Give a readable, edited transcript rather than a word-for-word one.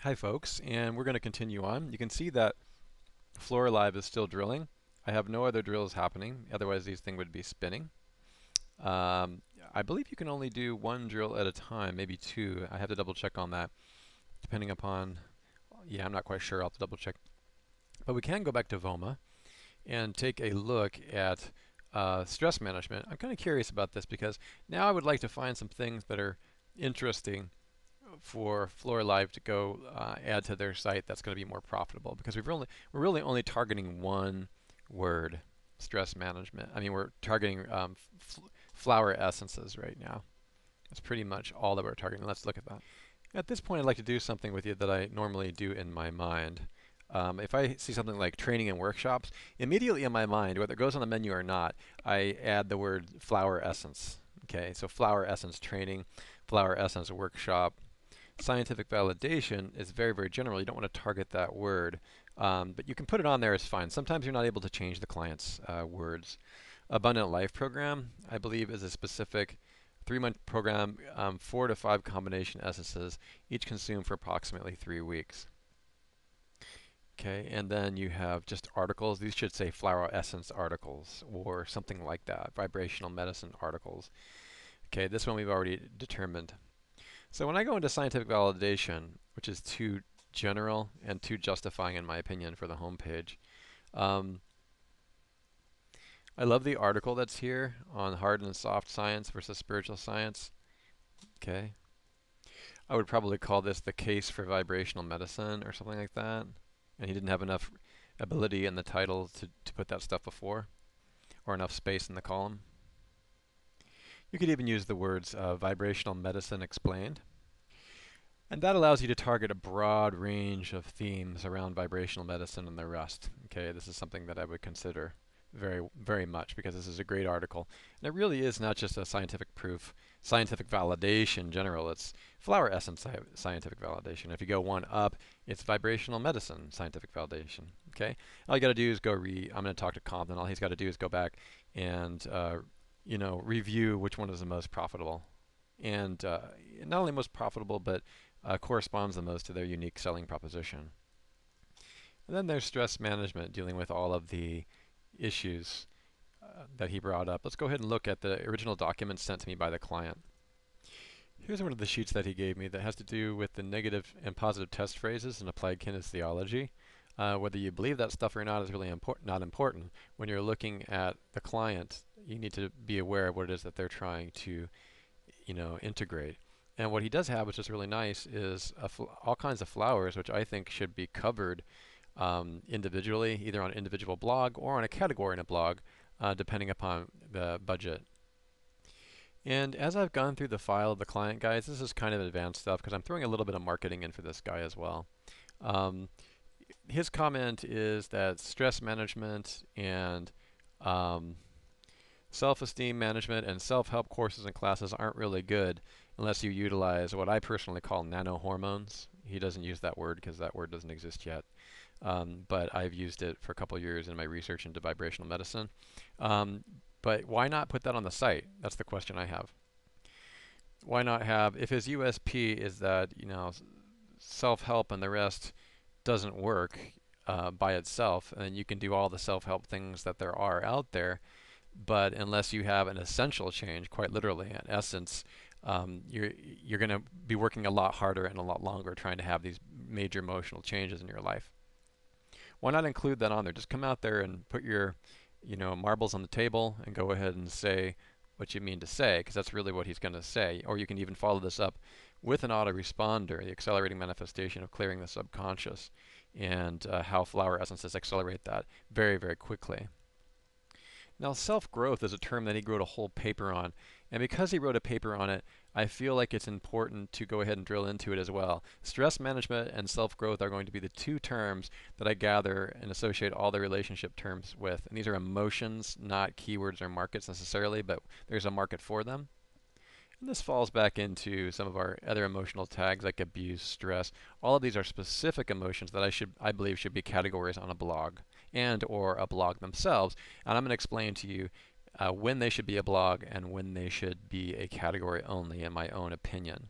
Hi folks, and we're going to continue on. You can see that Flora Live is still drilling. I have no other drills happening, otherwise these things would be spinning. Um, I believe you can only do one drill at a time, maybe two. I have to double check on that, depending upon, yeah, I'm not quite sure, I'll have to double check. But we can go back to VOMA and take a look at stress management. I'm kind of curious about this because now I would like to find some things that are interesting for Flora Live to go add to their site that's going to be more profitable, because we're really only targeting one word, stress management. I mean, we're targeting flower essences right now. That's pretty much all that we're targeting. Let's look at that. At this point, I'd like to do something with you that I normally do in my mind. If I see something like training and workshops, immediately in my mind, whether it goes on the menu or not, I add the word flower essence. Okay, so flower essence training, flower essence workshop. Scientific validation is very, very general. You don't want to target that word, but you can put it on there as fine. Sometimes you're not able to change the client's words. Abundant Life Program, I believe, is a specific 3-month program, 4 to 5 combination essences, each consumed for approximately 3 weeks. Okay, and then you have just articles. These should say flower essence articles or something like that, vibrational medicine articles. Okay, this one we've already determined. So when I go into scientific validation, which is too general and too justifying in my opinion for the homepage, um, I love the article that's here on hard and soft science versus spiritual science. Okay, I would probably call this the case for vibrational medicine or something like that. And he didn't have enough ability in the title to put that stuff before, or enough space in the column. You could even use the words vibrational medicine explained. And that allows you to target a broad range of themes around vibrational medicine and the rest. Okay, this is something that I would consider very, very much, because this is a great article. And it really is not just a scientific proof, scientific validation in general. It's flower essence scientific validation. If you go one up, it's vibrational medicine scientific validation. Okay, all you got to do is go read. I'm going to talk to Compton. All he's got to do is go back and review which one is the most profitable, and not only most profitable, but corresponds the most to their unique selling proposition. And then there's stress management, dealing with all of the issues that he brought up. Let's go ahead and look at the original documents sent to me by the client. Here's one of the sheets that he gave me that has to do with the negative and positive test phrases in applied kinestheology. Whether you believe that stuff or not is really not important. When you're looking at the client, you need to be aware of what it is that they're trying to, integrate. And what he does have, which is really nice, is all kinds of flowers, which I think should be covered individually, either on an individual blog or on a category in a blog, depending upon the budget. And as I've gone through the file of the client, guys, this is kind of advanced stuff because I'm throwing a little bit of marketing in for this guy as well. His comment is that stress management and self-esteem management and self-help courses and classes aren't really good unless you utilize what I personally call nanohormones. He doesn't use that word because that word doesn't exist yet. But I've used it for a couple of years in my research into vibrational medicine. But why not put that on the site? That's the question I have. Why not have, if his USP is that, self-help and the rest doesn't work by itself, and you can do all the self-help things that there are out there, but unless you have an essential change, quite literally, in essence, you're going to be working a lot harder and a lot longer trying to have these major emotional changes in your life. Why not include that on there? Just come out there and put your, marbles on the table and go ahead and say what you mean to say, because that's really what he's going to say. Or you can even follow this up with an autoresponder, the accelerating manifestation of clearing the subconscious, and how flower essences accelerate that very, very quickly. Now, self-growth is a term that he wrote a whole paper on, and because he wrote a paper on it, I feel like it's important to go ahead and drill into it as well. Stress management and self-growth are going to be the two terms that I gather and associate all the relationship terms with. And these are emotions, not keywords or markets necessarily, but there's a market for them. And this falls back into some of our other emotional tags like abuse, stress. All of these are specific emotions that I believe should be categories on a blog and or a blog themselves. And I'm going to explain to you when they should be a blog and when they should be a category only, in my own opinion.